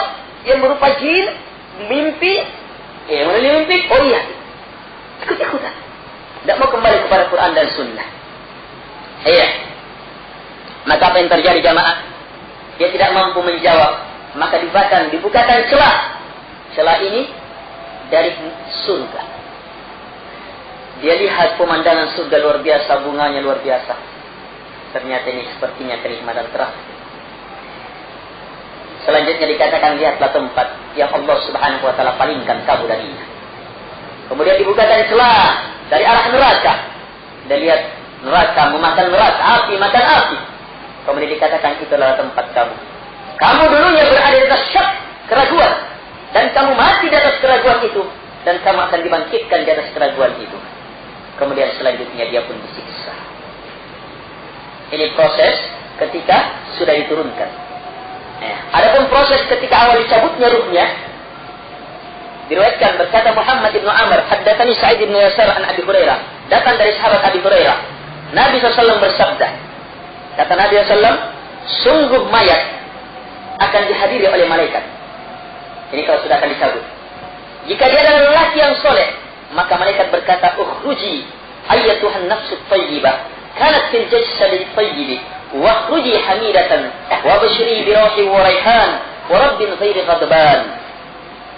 yang berupa jin, mimpi, melalui mimpi, oh iya. Ikut-ikutan. Tidak mau kembali kepada Quran dan Sunnah. Maka apa yang terjadi jamaah? Dia tidak mampu menjawab. Maka dibukakan celah. Celah ini dari surga. Dia lihat pemandangan surga luar biasa, bunganya luar biasa. Ternyata ini sepertinya kenikmatan terakhir. Selanjutnya dikatakan, lihatlah tempat yang Allah Subhanahu Wa Taala palingkan kamu darinya. Kemudian dibukakan celah dari arah neraka. Dan lihat neraka memakan neraka, api makan api. Kemudian dikatakan itulah tempat kamu. Kamu dulunya berada di atas syak, keraguan. Dan kamu mati di atas keraguan itu. Dan kamu akan dibangkitkan di atas keraguan itu. Kemudian selanjutnya dia pun disiksa. Ini proses ketika sudah diturunkan. Adapun proses ketika awal dicabutnya ruhnya, diriwayatkan berkata Muhammad ibn Amr, haddatsani Sa'id ibn Yasar an Abi Hurairah, datang dari sahabat Abi Hurairah. Nabi SAW bersabda, kata Nabi SAW, sungguh mayat akan dihadiri oleh malaikat. Ini kalau sudah akan dicabut. Jika dia adalah lelaki yang soleh, maka malaikat berkata, ukhruji ayyatuhan nafsu tayyibah, kanat fil jasadi tayyibi, wa khruji hamidatan, wa bashiri birahi wa raihan, wa rabbin ghairi ghadban.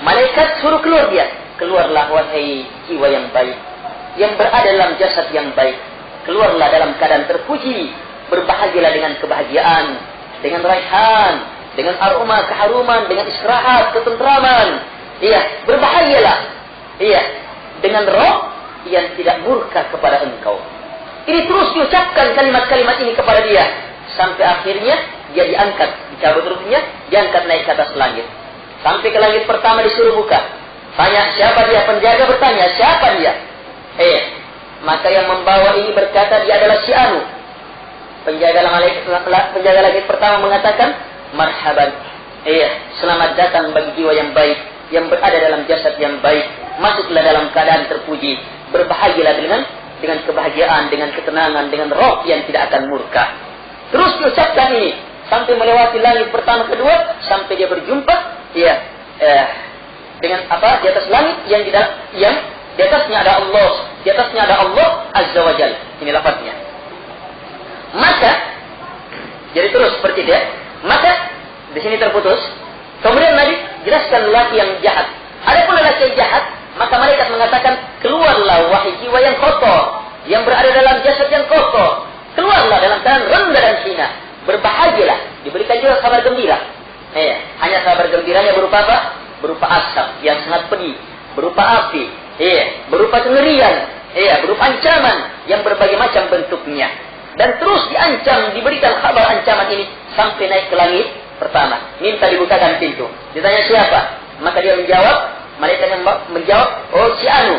Malaikat suruh keluar dia. Keluarlah wahai jiwa yang baik, yang berada dalam jasad yang baik. Keluarlah dalam keadaan terpuji. Berbahagialah dengan kebahagiaan, dengan raihan, dengan aroma keharuman, dengan istirahat, ketentraman. Berbahagialah. Dengan roh yang tidak murka kepada engkau. Ini terus diucapkan kalimat-kalimat ini kepada dia. Sampai akhirnya dia diangkat, dicabut ruhnya, diangkat naik ke atas langit. Sampai ke langit pertama disuruh buka. Tanya siapa dia, penjaga bertanya siapa dia. Maka yang membawa ini berkata dia adalah si Anu. Penjaga langit pertama mengatakan, marhaban. Selamat datang bagi jiwa yang baik, yang berada dalam jasad yang baik. Masuklah dalam keadaan terpuji. Berbahagialah dengan kebahagiaan, dengan ketenangan, dengan roh yang tidak akan murka. Terus diucapkan ini sampai melewati langit pertama kedua, sampai dia berjumpa dengan apa? Di atas langit yang di atasnya ada Allah, di atasnya ada Allah Azza wa Jalla. Ini lafaznya. Maka jadi terus seperti dia. Maka di sini terputus. Kemudian Nabi jelaskan lelaki yang jahat. Adapun lelaki yang jahat, maka malaikat mengatakan, keluarlah wahai jiwa yang kotor, yang berada dalam jasad yang kotor. Keluarlah dalam keadaan rendah dan hina. Berbahagialah. Diberikan juga kabar gembira. Hanya kabar gembiranya berupa apa? Berupa asap yang sangat pedih, berupa api, berupa kengerian, berupa ancaman yang berbagai macam bentuknya. Dan terus diancam, diberikan kabar ancaman ini sampai naik ke langit pertama. Minta dibukakan pintu. Ditanya siapa? Maka dia menjawab, malaikat yang menjawab, oh si Anu.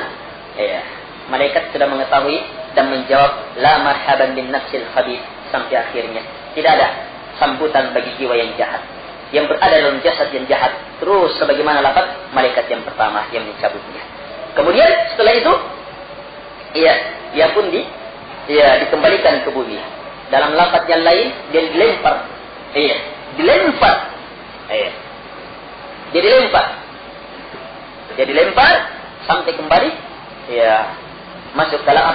Malaikat sudah mengetahui dan menjawab, la marhaban bin nafsil khabith. Sampai akhirnya tidak ada sambutan bagi jiwa yang jahat, yang berada dalam jasad yang jahat. Terus sebagaimana lafaz malaikat yang pertama yang mencabutnya. Kemudian setelah itu, ia pun dikembalikan ke bumi. Dalam lafaz yang lain dia dilempar. Dia dilempar sampai kembali masuk dalam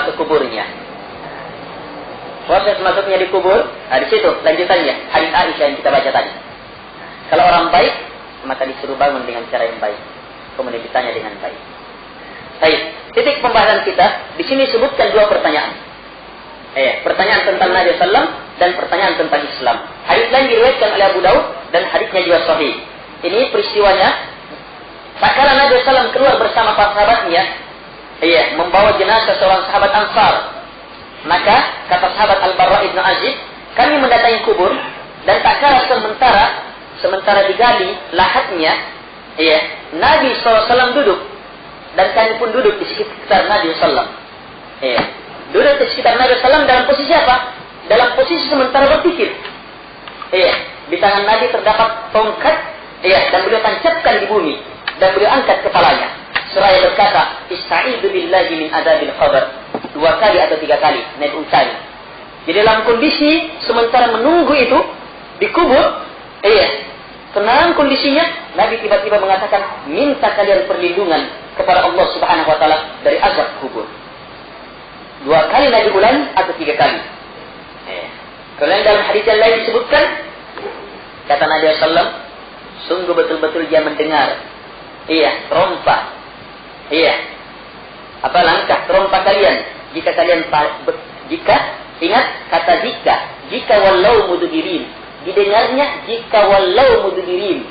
ke kuburnya. Proses masuknya di kubur, di situ lanjutannya hadis Aisyah yang kita baca tadi. Kalau orang baik, maka disuruh bangun dengan cara yang baik, kemudian ditanya dengan baik. Baik, titik pembahasan kita di sini sebutkan dua pertanyaan. Pertanyaan tentang Nabi Sallam dan pertanyaan tentang Islam. Hadis lain diriwayatkan oleh Abu Daud dan hadisnya juga sahih. Ini peristiwanya tatkala Nabi Sallam keluar bersama para sahabatnya, membawa jenazah seorang sahabat Ansar. Maka kata sahabat Al-Barra ibn Azib, kami mendatangi kubur dan tatkala sementara digali lahatnya, Nabi SAW duduk dan kami pun duduk di sekitar Nabi SAW. Duduk di sekitar Nabi SAW dalam posisi apa? Dalam posisi sementara berpikir. Di tangan Nabi terdapat tongkat, dan beliau tancapkan di bumi dan beliau angkat kepalanya. Seraya berkata, Ista'idu billahi min adabil qabr. 2 kali atau 3 kali naik ucai. Jadi dalam kondisi sementara menunggu itu di kubur, tenang kondisinya, Nabi tiba-tiba mengatakan, minta kalian perlindungan kepada Allah Subhanahu wa taala dari azab kubur. 2 kali Nabi ulang atau 3 kali. Kemudian dalam hadis yang lain disebutkan, kata Nabi sallallahu, sungguh betul-betul dia mendengar trompa. Apa langkah trompa kalian jika ingat kata jika wallau mudbirin, didengarnya jika wallau mudbirin.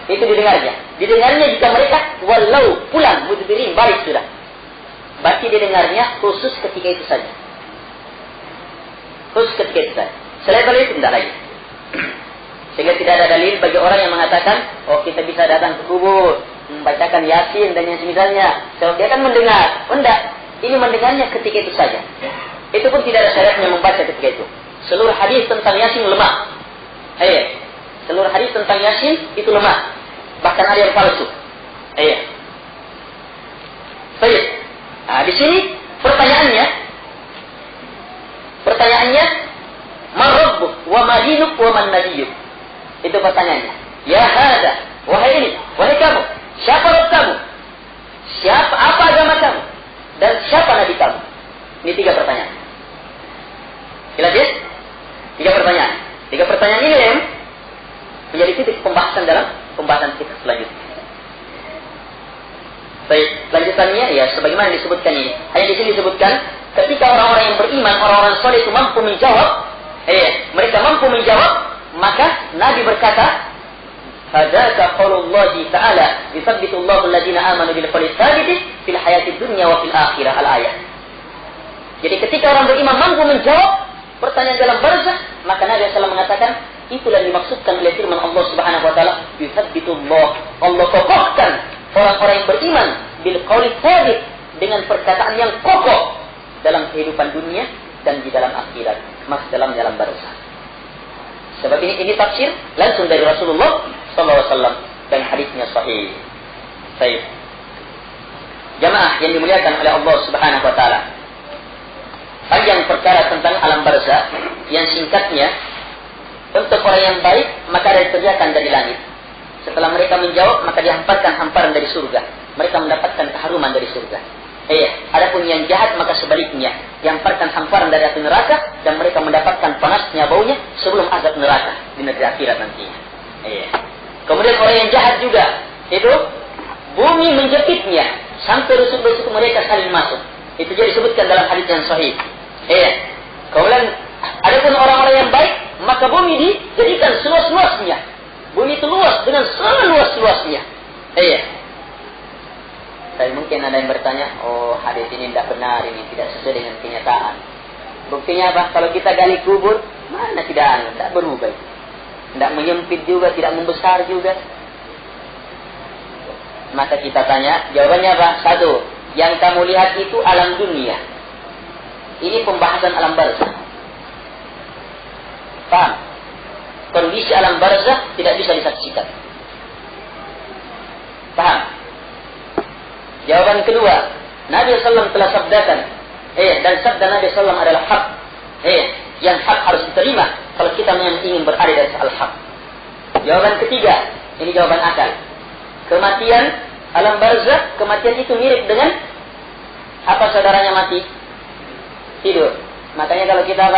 Itu didengarnya jika mereka wallau pulang mudbirin, balik sudah. Berarti didengarnya khusus ketika itu saja. Selain itu tidak lagi. Sehingga tidak ada dalil bagi orang yang mengatakan, kita bisa datang ke kubur, membacakan Yasin dan yang semisalnya. Sebab dia kan mendengar. Enggak. Ini mendengarnya ketika itu saja. Itu pun tidak ada syariatnya membaca ketika itu. Seluruh hadis tentang Yasin lemah. Seluruh hadis tentang Yasin itu lemah. Bahkan ada yang palsu. Baik. Di sini pertanyaannya, man rabbuk wa ma dinuk wa man nabiyyuk. Itu pertanyaannya. Ya hada, wahai ini, wahai kamu, siapa Rabb kamu? Apa agama kamu? Dan siapa nabi kamu? Ini 3 pertanyaan. Jelas ya? 3 pertanyaan. 3 pertanyaan ini yang menjadi titik pembahasan dalam pembahasan kita selanjutnya. Baik, lanjutannya sebagaimana disebutkan ini. Hanya di sini disebutkan ketika orang-orang yang beriman, orang-orang saleh itu mampu menjawab, mereka mampu menjawab, maka Nabi berkata, "Hadzaka qaulullahi ta'ala, yuthabbitullahu alladziina aamanu bil qawli tsabiti fil hayatid dunya wa fil akhirah." Al-ayat. Jadi ketika orang beriman mampu menjawab pertanyaan dalam barzakh, maka Nabi SAW mengatakan, itulah yang dimaksudkan oleh firman Allah Subhanahu wa taala, "Yuthabbitullah." Allah kokohkan orang-orang yang beriman bil qauli tsabit, dengan perkataan yang kokoh dalam kehidupan dunia dan di dalam akhirat, maksud dalam barzakh. Sebab ini tafsir langsung dari Rasulullah sallallahu alaihi wasallam dan hadisnya sahih. Baik. Jamaah yang dimuliakan oleh Allah Subhanahu wa taala. Panjang perkara tentang alam barzakh yang singkatnya, untuk orang yang baik maka ada dikerjakan dari langit. Setelah mereka menjawab maka dihamparkan hamparan dari surga. Mereka mendapatkan keharuman dari surga. Adapun yang jahat maka sebaliknya, dihamparkan hamparan dari api neraka dan mereka mendapatkan panasnya baunya sebelum azab neraka di negeri akhirat nantinya. Kemudian orang yang jahat juga, itu bumi menjepitnya sampai rusuk-rusuk mereka saling masuk. Itu jadi disebutkan dalam hadis yang sahih. Kemudian adapun orang-orang yang baik, maka bumi dijadikan seluas-luasnya. Bumi itu luas dengan seluas-luasnya. Tapi mungkin ada yang bertanya, oh hadis ini tidak benar, ini tidak sesuai dengan kenyataan. Buktinya apa? Kalau kita gali kubur, mana tidak berubah. Tidak menyempit juga, tidak membesar juga. Maka kita tanya, jawabannya apa? Satu, yang kamu lihat itu alam dunia. Ini pembahasan alam barzakh. Paham? Kondisi alam barzakh tidak bisa disaksikan. Paham? Jawaban kedua, Nabi SAW telah sabdakan, dan sabda Nabi SAW adalah hak. Yang hak harus diterima kalau kita ingin berada di atas al-haq. Jawaban ketiga, ini jawaban akal. Kematian alam barzakh, kematian itu mirip dengan apa saudaranya mati? Tidur. Makanya kalau kita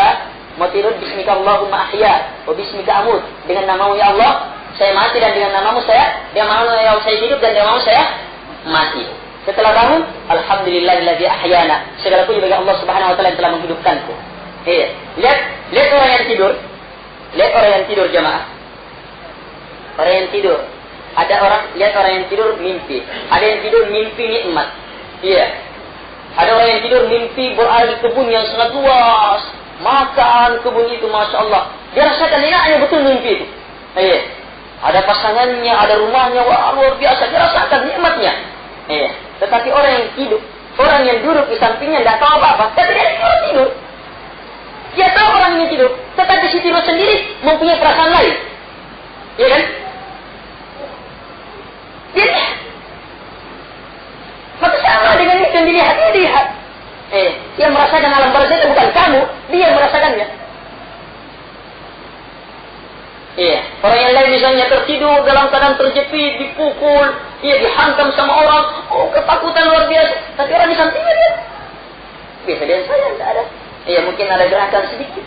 mau tidur, bismika Allahumma ahya wa bismika amut. Dengan namamu ya Allah, saya mati, dan dengan namamu saya hidup, dan dengan namamu saya mati. Setelah bangun, alhamdulillahilladzi ahyana. Segala puji bagi Allah Subhanahu wa taala yang telah menghidupkanku. Lihat orang yang tidur. Lihat orang yang tidur, jamaah. Orang yang tidur. Lihat orang yang tidur mimpi. Ada yang tidur mimpi nikmat. Ada orang yang tidur mimpi berada di kebun yang sangat luas. Makan kebun itu, Masya Allah. Dia rasakan enaknya betul mimpi itu. Ada pasangannya, ada rumahnya, wah luar biasa. Dia rasakan nikmatnya. Tetapi orang yang tidur, orang yang duduk di sampingnya tidak tahu apa-apa. Tapi dia tidur. Dia tahu orang ini tidur. Tetapi si tidur sendiri mempunyai perasaan lain. Iya kan? Dia lihat. Maka sama dengan itu yang dilihat, dia lihat. Yang merasakan alam barzakh itu bukan kamu, dia yang merasakannya. Orang yang lain misalnya tertidur dalam keadaan terjepit, dipukul, dihantam sama orang, ketakutan luar biasa. Tapi orang di sampingnya dia biasa dengan saya, tidak ada. Mungkin ada gerakan sedikit.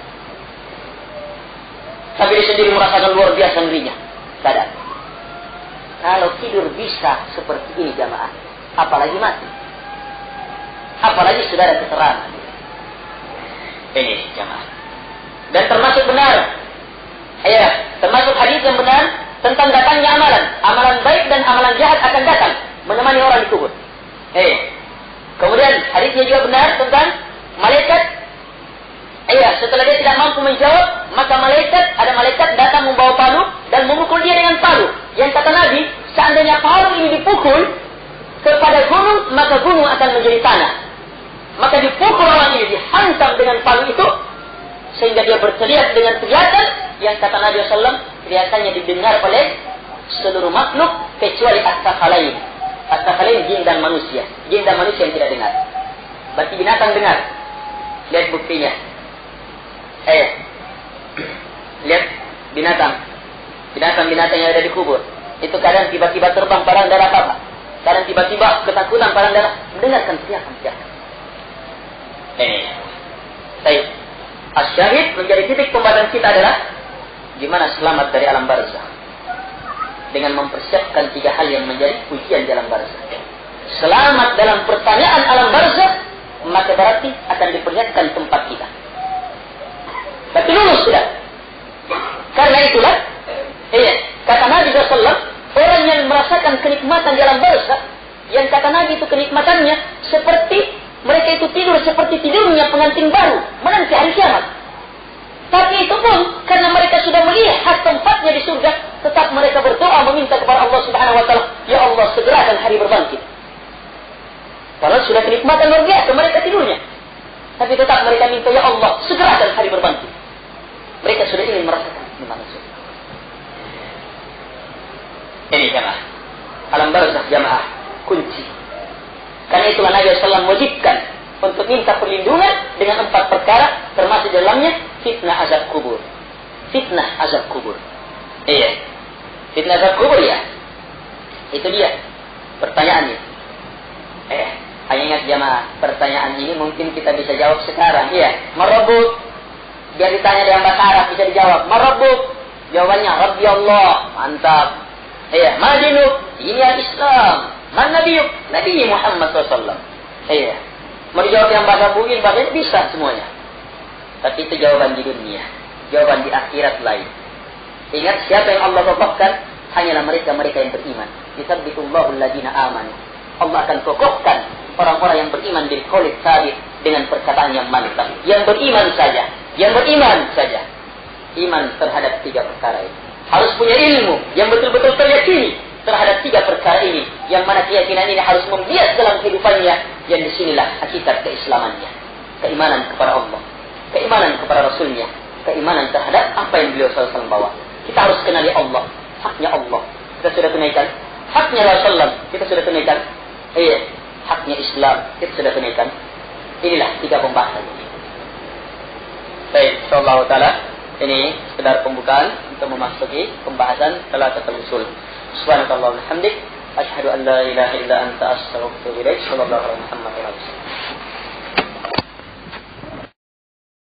Tapi dia sendiri merasakan luar biasa ngerinya. Tidak ada. Kalau tidur bisa seperti ini, jamaah, apalagi mati. Apalagi sudah ada keterangan. Ini jamaah. Dan termasuk benar, termasuk hadis yang benar tentang datangnya amalan. Amalan baik dan amalan jahat akan datang menemani orang di kubur. Kemudian hadisnya juga benar tentang malaikat. Setelah dia tidak mampu menjawab, maka ada malaikat datang membawa palu dan memukul dia dengan palu. Yang kata Nabi, seandainya palu ini dipukul kepada gunung, maka gunung akan menjadi tanah. Maka dipukul orang ini, dihantam dengan palu itu, sehingga dia berteriak dengan teriakan yang kata Nabi SAW, teriakannya didengar oleh seluruh makhluk kecuali as-sakhalain. As-sakhalain jin dan manusia. Jin dan manusia yang tidak dengar. Berarti binatang dengar. Lihat buktinya. Lihat binatang. Binatang-binatang yang ada di kubur. Itu kadang tiba-tiba terbang padang darah apa? Kadang tiba-tiba ketakutan padang darah. Mendengarkan teriakan-teriakan. Baik. As-syahid menjadi titik pembahasan kita adalah gimana selamat dari alam barzakh. Dengan mempersiapkan 3 hal yang menjadi ujian di alam barzakh. Selamat dalam pertanyaan alam barzakh, maka berarti akan diperlihatkan tempat kita. Tapi lulus sudah. Karena itulah, kata Nabi SAW, orang yang merasakan kenikmatan di alam barzakh, yang kata Nabi itu kenikmatannya seperti mereka itu tidur seperti tidurnya pengantin pengantin baru menanti hari kiamat. Tapi itu pun karena mereka sudah melihat tempatnya di surga, tetap mereka berdoa meminta kepada Allah Subhanahu wa taala, "Ya Allah, segerakan hari berbangkit." Padahal sudah kenikmatan luar biasa mereka tidurnya. Tapi tetap mereka minta, "Ya Allah, segerakan hari berbangkit." Mereka sudah ingin merasakan nikmat surga. Ini jamaah. Alam barzakh jamaah kunci. Karena itulah Nabi SAW wajibkan untuk minta perlindungan dengan 4 perkara, termasuk dalamnya fitnah azab kubur. Fitnah azab kubur. Iya. Fitnah azab kubur ya. Itu dia pertanyaannya. Hanya ingat jamaah, pertanyaan ini mungkin kita bisa jawab sekarang. Iya. Marabbuk. Biar ditanya dalam bahasa Arab bisa dijawab. Marabbuk. Jawabannya Rabbi Allah. Mantap. Iya. Madinuk. Ini al-Islam. Man nabiyuk? Nabi Muhammad SAW. Iya. Mau dijawab yang bahasa bugil, bahasanya bisa semuanya. Tapi itu jawaban di dunia. Jawaban di akhirat lain. Ingat, siapa yang Allah kokohkan? Hanyalah mereka-mereka yang beriman. Yuthabbitullahu alladhina amanu. Allah akan kokohkan orang-orang yang beriman bil qawli tsabit dengan perkataan yang mantap. Yang beriman saja. Yang beriman saja. Iman terhadap 3 perkara ini. Harus punya ilmu yang betul-betul terjadi terhadap 3 perkara ini, yang mana keyakinan ini harus membias dalam kehidupannya, yang disinilah hakikat keislamannya. Keimanan kepada Allah, keimanan kepada Rasulnya, keimanan terhadap apa yang beliau SAW bawa. Kita harus kenali Allah, haknya Allah kita sudah tunaikan, haknya Rasulullah kita sudah tunaikan, haknya Islam kita sudah tunaikan. Inilah 3 pembahasan ini. Baik, insyaallah taala ini sekedar pembukaan untuk memasuki pembahasan Thalathatul Usul. Subhanallah walhamdik, asyhadu an la ilaha illa anta astaghfiruka wa atubu ilaik. Sallallahu alaihi wa sallam.